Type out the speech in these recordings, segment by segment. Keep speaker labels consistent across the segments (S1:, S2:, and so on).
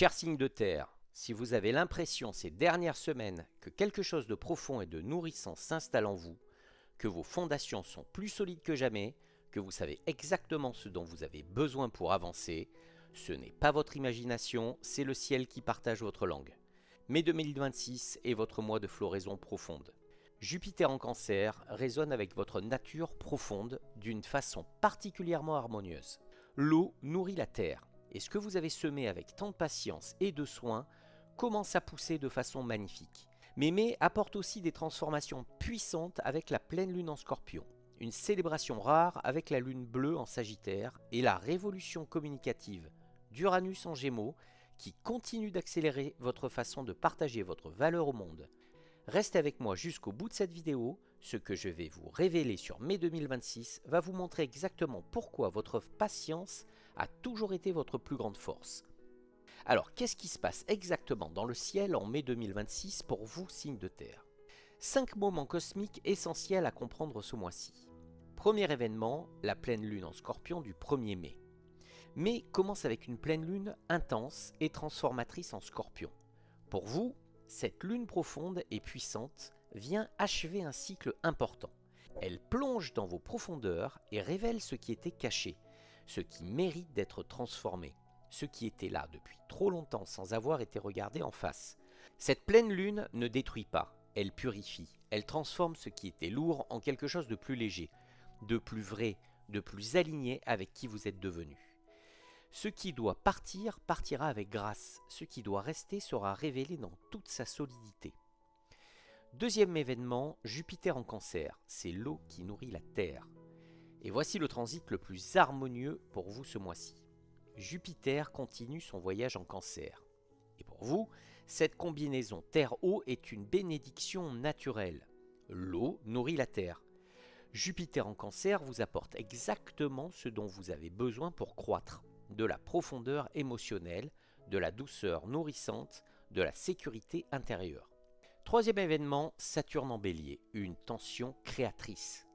S1: Cher signe de terre, si vous avez l'impression ces dernières semaines que quelque chose de profond et de nourrissant s'installe en vous, que vos fondations sont plus solides que jamais, que vous savez exactement ce dont vous avez besoin pour avancer, ce n'est pas votre imagination, c'est le ciel qui partage votre langue. Mai 2026 est votre mois de floraison profonde. Jupiter en Cancer résonne avec votre nature profonde d'une façon particulièrement harmonieuse. L'eau nourrit la terre, et ce que vous avez semé avec tant de patience et de soin commence à pousser de façon magnifique. Mais mai apporte aussi des transformations puissantes avec la pleine lune en Scorpion, une célébration rare avec la lune bleue en Sagittaire et la révolution communicative d'Uranus en Gémeaux qui continue d'accélérer votre façon de partager votre valeur au monde. Restez avec moi jusqu'au bout de cette vidéo, ce que je vais vous révéler sur mai 2026 va vous montrer exactement pourquoi votre patience a toujours été votre plus grande force. Alors, qu'est-ce qui se passe exactement dans le ciel en mai 2026 pour vous, signes de terre? 5 moments cosmiques essentiels à comprendre ce mois-ci. Premier événement, la pleine lune en Scorpion du 1er mai. Mai commence avec une pleine lune intense et transformatrice en Scorpion. Pour vous, cette lune profonde et puissante vient achever un cycle important. Elle plonge dans vos profondeurs et révèle ce qui était caché, ce qui mérite d'être transformé, ce qui était là depuis trop longtemps sans avoir été regardé en face. Cette pleine lune ne détruit pas, elle purifie, elle transforme ce qui était lourd en quelque chose de plus léger, de plus vrai, de plus aligné avec qui vous êtes devenu. Ce qui doit partir partira avec grâce, ce qui doit rester sera révélé dans toute sa solidité. Deuxième événement, Jupiter en Cancer, c'est l'eau qui nourrit la terre. Et voici le transit le plus harmonieux pour vous ce mois-ci. Jupiter continue son voyage en Cancer. Et pour vous, cette combinaison terre-eau est une bénédiction naturelle. L'eau nourrit la terre. Jupiter en Cancer vous apporte exactement ce dont vous avez besoin pour croître. De la profondeur émotionnelle, de la douceur nourrissante, de la sécurité intérieure. Troisième événement, Saturne en Bélier, une tension créatrice.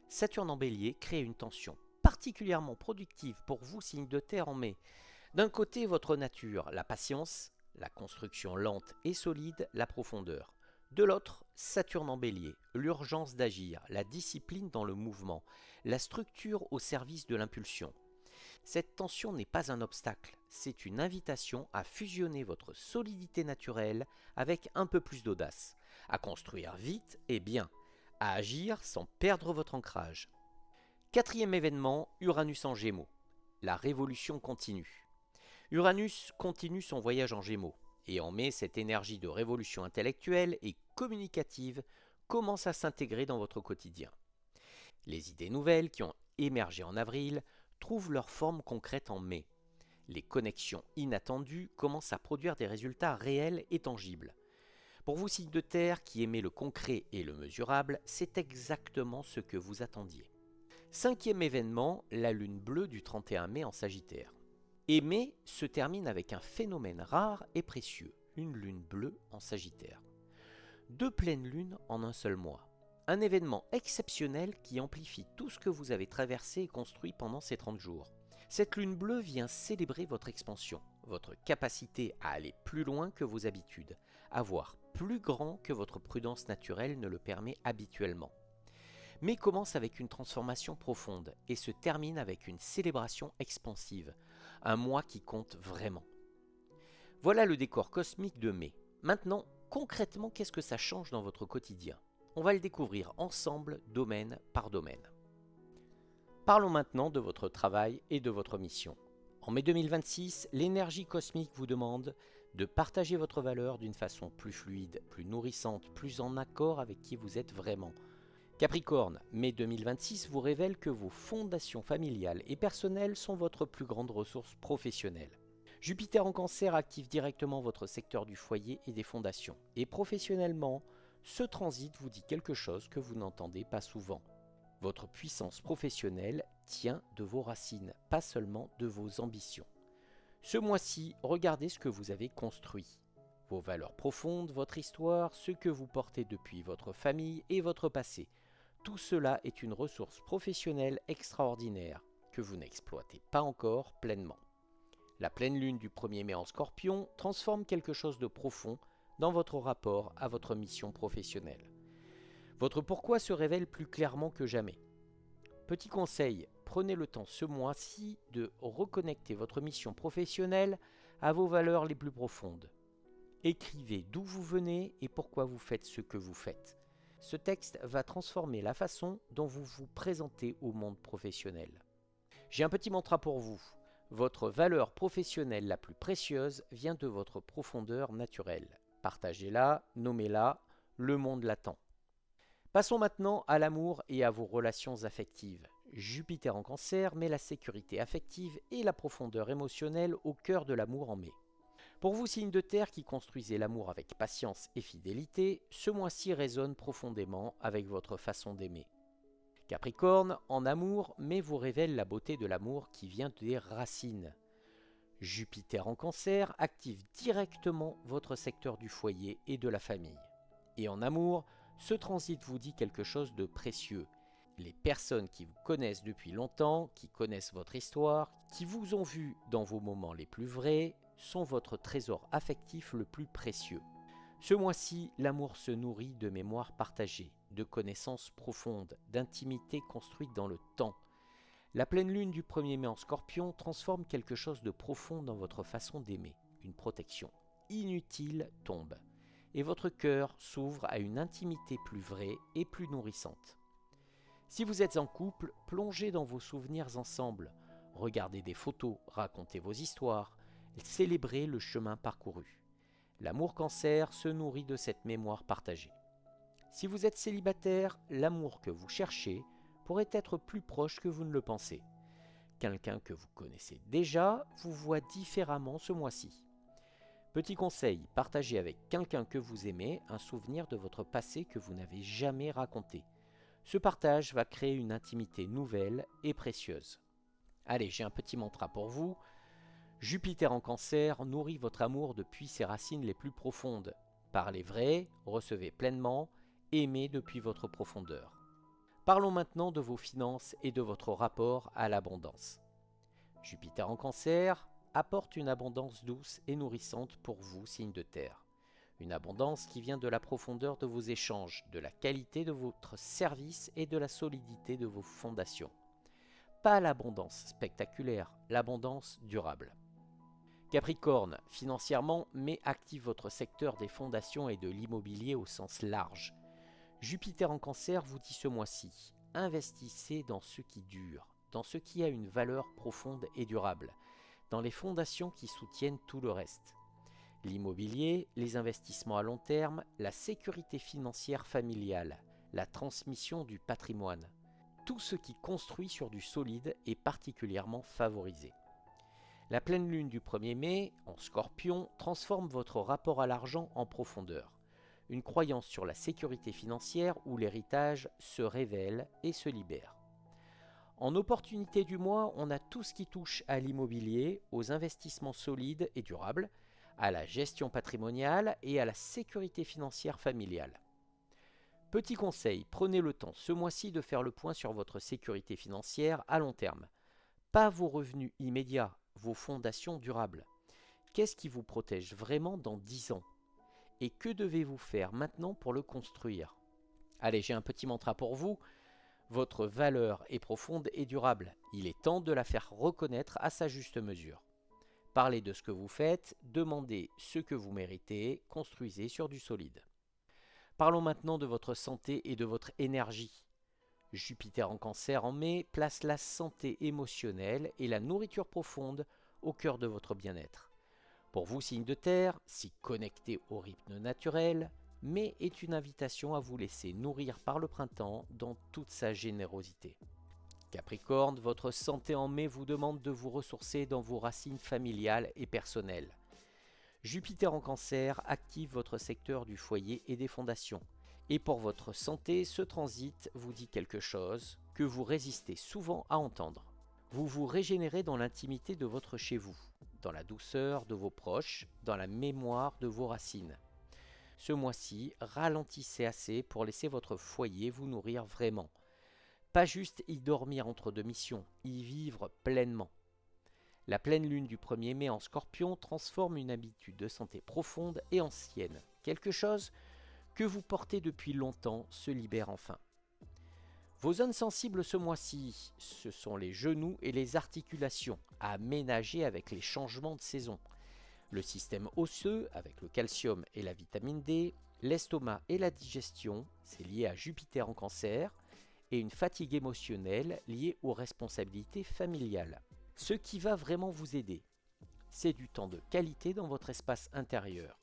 S1: Saturne en Bélier crée une tension particulièrement productive pour vous, signes de terre en mai. D'un côté, votre nature, la patience, la construction lente et solide, la profondeur. De l'autre, Saturne en Bélier, l'urgence d'agir, la discipline dans le mouvement, la structure au service de l'impulsion. Cette tension n'est pas un obstacle, c'est une invitation à fusionner votre solidité naturelle avec un peu plus d'audace, à construire vite et bien, à agir sans perdre votre ancrage. Quatrième événement, Uranus en Gémeaux. La révolution continue. Uranus continue son voyage en Gémeaux, et en mai, cette énergie de révolution intellectuelle et communicative commence à s'intégrer dans votre quotidien. Les idées nouvelles qui ont émergé en avril trouvent leur forme concrète en mai. Les connexions inattendues commencent à produire des résultats réels et tangibles. Pour vous, signes de terre qui aimez le concret et le mesurable, c'est exactement ce que vous attendiez. Cinquième événement, la lune bleue du 31 mai en Sagittaire. Et mai se termine avec un phénomène rare et précieux, une lune bleue en Sagittaire. 2 pleines lunes en un seul mois. Un événement exceptionnel qui amplifie tout ce que vous avez traversé et construit pendant ces 30 jours. Cette lune bleue vient célébrer votre expansion, votre capacité à aller plus loin que vos habitudes, à voir plus grand que votre prudence naturelle ne le permet habituellement. Mais commence avec une transformation profonde et se termine avec une célébration expansive, un mois qui compte vraiment. Voilà le décor cosmique de mai. Maintenant, concrètement, qu'est-ce que ça change dans votre quotidien? On va le découvrir ensemble, domaine par domaine. Parlons maintenant de votre travail et de votre mission. En mai 2026, l'énergie cosmique vous demande de partager votre valeur d'une façon plus fluide, plus nourrissante, plus en accord avec qui vous êtes vraiment. Capricorne, mai 2026 vous révèle que vos fondations familiales et personnelles sont votre plus grande ressource professionnelle. Jupiter en Cancer active directement votre secteur du foyer et des fondations. Et professionnellement, ce transit vous dit quelque chose que vous n'entendez pas souvent. Votre puissance professionnelle tient de vos racines, pas seulement de vos ambitions. Ce mois-ci, regardez ce que vous avez construit. Vos valeurs profondes, votre histoire, ce que vous portez depuis votre famille et votre passé. Tout cela est une ressource professionnelle extraordinaire que vous n'exploitez pas encore pleinement. La pleine lune du 1er mai en Scorpion transforme quelque chose de profond dans votre rapport à votre mission professionnelle. Votre pourquoi se révèle plus clairement que jamais. Petit conseil, prenez le temps ce mois-ci de reconnecter votre mission professionnelle à vos valeurs les plus profondes. Écrivez d'où vous venez et pourquoi vous faites ce que vous faites. Ce texte va transformer la façon dont vous vous présentez au monde professionnel. J'ai un petit mantra pour vous. Votre valeur professionnelle la plus précieuse vient de votre profondeur naturelle. Partagez-la, nommez-la, le monde l'attend. Passons maintenant à l'amour et à vos relations affectives. Jupiter en Cancer met la sécurité affective et la profondeur émotionnelle au cœur de l'amour en mai. Pour vous, signes de terre qui construisez l'amour avec patience et fidélité, ce mois-ci résonne profondément avec votre façon d'aimer. Capricorne, en amour, mai vous révèle la beauté de l'amour qui vient des racines. Jupiter en Cancer active directement votre secteur du foyer et de la famille. Et en amour, ce transit vous dit quelque chose de précieux. Les personnes qui vous connaissent depuis longtemps, qui connaissent votre histoire, qui vous ont vu dans vos moments les plus vrais, sont votre trésor affectif le plus précieux. Ce mois-ci, l'amour se nourrit de mémoires partagées, de connaissances profondes, d'intimité construite dans le temps. La pleine lune du 1er mai en Scorpion transforme quelque chose de profond dans votre façon d'aimer. Une protection inutile tombe, et votre cœur s'ouvre à une intimité plus vraie et plus nourrissante. Si vous êtes en couple, plongez dans vos souvenirs ensemble, regardez des photos, racontez vos histoires, célébrez le chemin parcouru. L'amour Cancer se nourrit de cette mémoire partagée. Si vous êtes célibataire, l'amour que vous cherchez pourrait être plus proche que vous ne le pensez. Quelqu'un que vous connaissez déjà vous voit différemment ce mois-ci. Petit conseil, partagez avec quelqu'un que vous aimez un souvenir de votre passé que vous n'avez jamais raconté. Ce partage va créer une intimité nouvelle et précieuse. Allez, j'ai un petit mantra pour vous. Jupiter en Cancer nourrit votre amour depuis ses racines les plus profondes. Parlez vrai, recevez pleinement, aimez depuis votre profondeur. Parlons maintenant de vos finances et de votre rapport à l'abondance. Jupiter en Cancer apporte une abondance douce et nourrissante pour vous, signe de terre. Une abondance qui vient de la profondeur de vos échanges, de la qualité de votre service et de la solidité de vos fondations. Pas l'abondance spectaculaire, l'abondance durable. Capricorne, financièrement, mais active votre secteur des fondations et de l'immobilier au sens large. Jupiter en Cancer vous dit ce mois-ci, investissez dans ce qui dure, dans ce qui a une valeur profonde et durable, dans les fondations qui soutiennent tout le reste. L'immobilier, les investissements à long terme, la sécurité financière familiale, la transmission du patrimoine. Tout ce qui construit sur du solide est particulièrement favorisé. La pleine lune du 1er mai, en Scorpion, transforme votre rapport à l'argent en profondeur. Une croyance sur la sécurité financière ou l'héritage se révèle et se libère. En opportunité du mois, on a tout ce qui touche à l'immobilier, aux investissements solides et durables, à la gestion patrimoniale et à la sécurité financière familiale. Petit conseil, prenez le temps ce mois-ci de faire le point sur votre sécurité financière à long terme. Pas vos revenus immédiats, vos fondations durables. Qu'est-ce qui vous protège vraiment dans 10 ans? Et que devez-vous faire maintenant pour le construire? Allez, j'ai un petit mantra pour vous. Votre valeur est profonde et durable. Il est temps de la faire reconnaître à sa juste mesure. Parlez de ce que vous faites, demandez ce que vous méritez, construisez sur du solide. Parlons maintenant de votre santé et de votre énergie. Jupiter en Cancer en mai place la santé émotionnelle et la nourriture profonde au cœur de votre bien-être. Pour vous, signe de terre, si connecté au rythme naturel, mai est une invitation à vous laisser nourrir par le printemps dans toute sa générosité. Capricorne, votre santé en mai vous demande de vous ressourcer dans vos racines familiales et personnelles. Jupiter en Cancer active votre secteur du foyer et des fondations. Et pour votre santé, ce transit vous dit quelque chose que vous résistez souvent à entendre. Vous vous régénérez dans l'intimité de votre chez vous, dans la douceur de vos proches, dans la mémoire de vos racines. Ce mois-ci, ralentissez assez pour laisser votre foyer vous nourrir vraiment. Pas juste y dormir entre deux missions, y vivre pleinement. La pleine lune du 1er mai en Scorpion transforme une habitude de santé profonde et ancienne. Quelque chose que vous portez depuis longtemps se libère enfin. Vos zones sensibles ce mois-ci, ce sont les genoux et les articulations, à aménager avec les changements de saison. Le système osseux, avec le calcium et la vitamine D, l'estomac et la digestion, c'est lié à Jupiter en Cancer, et une fatigue émotionnelle liée aux responsabilités familiales. Ce qui va vraiment vous aider, c'est du temps de qualité dans votre espace intérieur.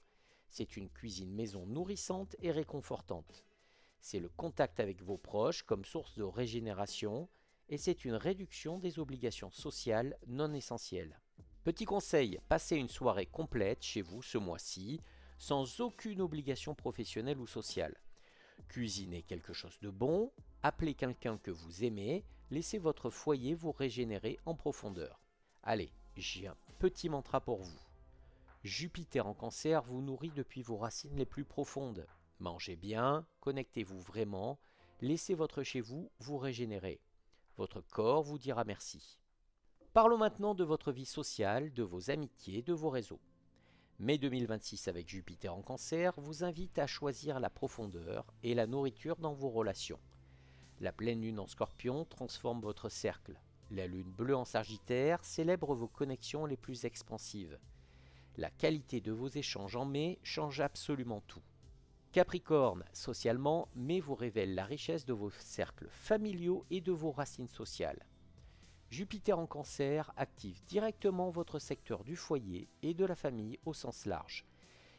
S1: C'est une cuisine maison nourrissante et réconfortante. C'est le contact avec vos proches comme source de régénération et c'est une réduction des obligations sociales non essentielles. Petit conseil, passez une soirée complète chez vous ce mois-ci sans aucune obligation professionnelle ou sociale. Cuisinez quelque chose de bon, appelez quelqu'un que vous aimez, laissez votre foyer vous régénérer en profondeur. Allez, j'ai un petit mantra pour vous. Jupiter en Cancer vous nourrit depuis vos racines les plus profondes. Mangez bien, connectez-vous vraiment, laissez votre chez vous vous régénérer. Votre corps vous dira merci. Parlons maintenant de votre vie sociale, de vos amitiés, de vos réseaux. Mai 2026 avec Jupiter en Cancer vous invite à choisir la profondeur et la nourriture dans vos relations. La pleine lune en Scorpion transforme votre cercle. La lune bleue en Sagittaire célèbre vos connexions les plus expansives. La qualité de vos échanges en mai change absolument tout. Capricorne, socialement, mai vous révèle la richesse de vos cercles familiaux et de vos racines sociales. Jupiter en Cancer active directement votre secteur du foyer et de la famille au sens large.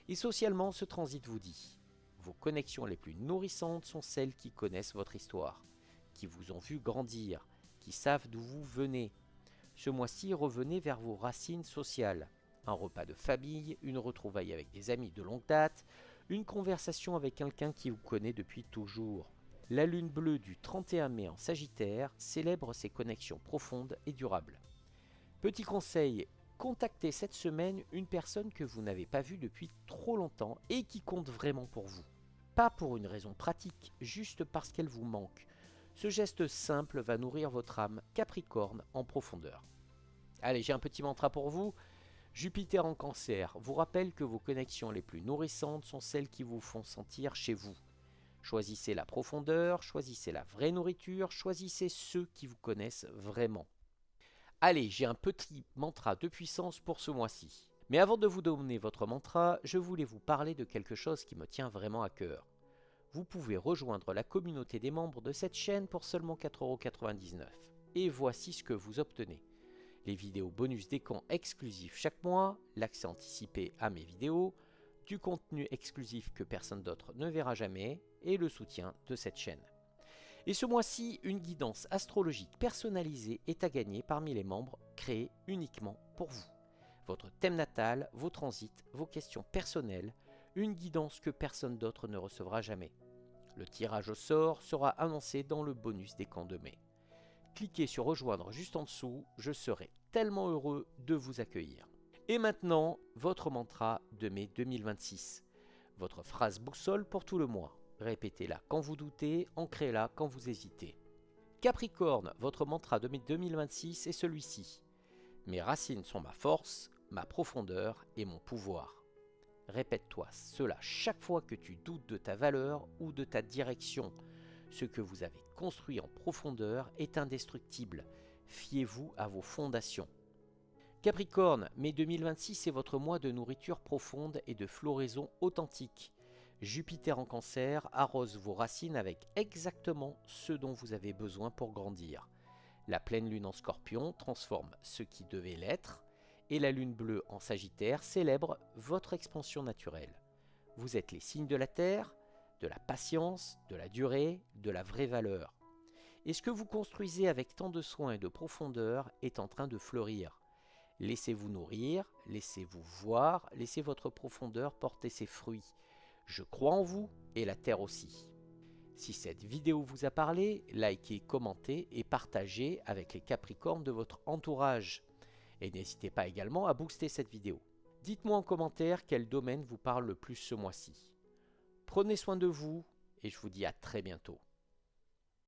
S1: Et socialement, ce transit vous dit « Vos connexions les plus nourrissantes sont celles qui connaissent votre histoire, qui vous ont vu grandir, qui savent d'où vous venez. Ce mois-ci, revenez vers vos racines sociales. Un repas de famille, une retrouvaille avec des amis de longue date, une conversation avec quelqu'un qui vous connaît depuis toujours. La lune bleue du 31 mai en Sagittaire célèbre ces connexions profondes et durables. Petit conseil, contactez cette semaine une personne que vous n'avez pas vue depuis trop longtemps et qui compte vraiment pour vous. Pas pour une raison pratique, juste parce qu'elle vous manque. Ce geste simple va nourrir votre âme Capricorne en profondeur. Allez, j'ai un petit mantra pour vous. Jupiter en Cancer vous rappelle que vos connexions les plus nourrissantes sont celles qui vous font sentir chez vous. Choisissez la profondeur, choisissez la vraie nourriture, choisissez ceux qui vous connaissent vraiment. Allez, j'ai un petit mantra de puissance pour ce mois-ci. Mais avant de vous donner votre mantra, je voulais vous parler de quelque chose qui me tient vraiment à cœur. Vous pouvez rejoindre la communauté des membres de cette chaîne pour seulement 4,99 €. Et voici ce que vous obtenez. Les vidéos bonus des camps exclusifs chaque mois, l'accès anticipé à mes vidéos, du contenu exclusif que personne d'autre ne verra jamais et le soutien de cette chaîne. Et ce mois-ci, une guidance astrologique personnalisée est à gagner parmi les membres créés uniquement pour vous. Votre thème natal, vos transits, vos questions personnelles, une guidance que personne d'autre ne recevra jamais. Le tirage au sort sera annoncé dans le bonus des camps de mai. Cliquez sur rejoindre juste en dessous, je serai tellement heureux de vous accueillir. Et maintenant, votre mantra de mai 2026. Votre phrase boussole pour tout le mois. Répétez-la quand vous doutez, ancrez-la quand vous hésitez. Capricorne, votre mantra de mai 2026 est celui-ci. Mes racines sont ma force, ma profondeur et mon pouvoir. Répète-toi cela chaque fois que tu doutes de ta valeur ou de ta direction. Ce que vous avez construit en profondeur est indestructible. Fiez-vous à vos fondations. Capricorne, mai 2026 est votre mois de nourriture profonde et de floraison authentique. Jupiter en Cancer arrose vos racines avec exactement ce dont vous avez besoin pour grandir. La pleine lune en Scorpion transforme ce qui devait l'être et la lune bleue en Sagittaire célèbre votre expansion naturelle. Vous êtes les signes de la Terre, de la patience, de la durée, de la vraie valeur. Et ce que vous construisez avec tant de soin et de profondeur est en train de fleurir. Laissez-vous nourrir, laissez-vous voir, laissez votre profondeur porter ses fruits. Je crois en vous et la Terre aussi. Si cette vidéo vous a parlé, likez, commentez et partagez avec les Capricornes de votre entourage. Et n'hésitez pas également à booster cette vidéo. Dites-moi en commentaire quel domaine vous parle le plus ce mois-ci. Prenez soin de vous et je vous dis à très bientôt.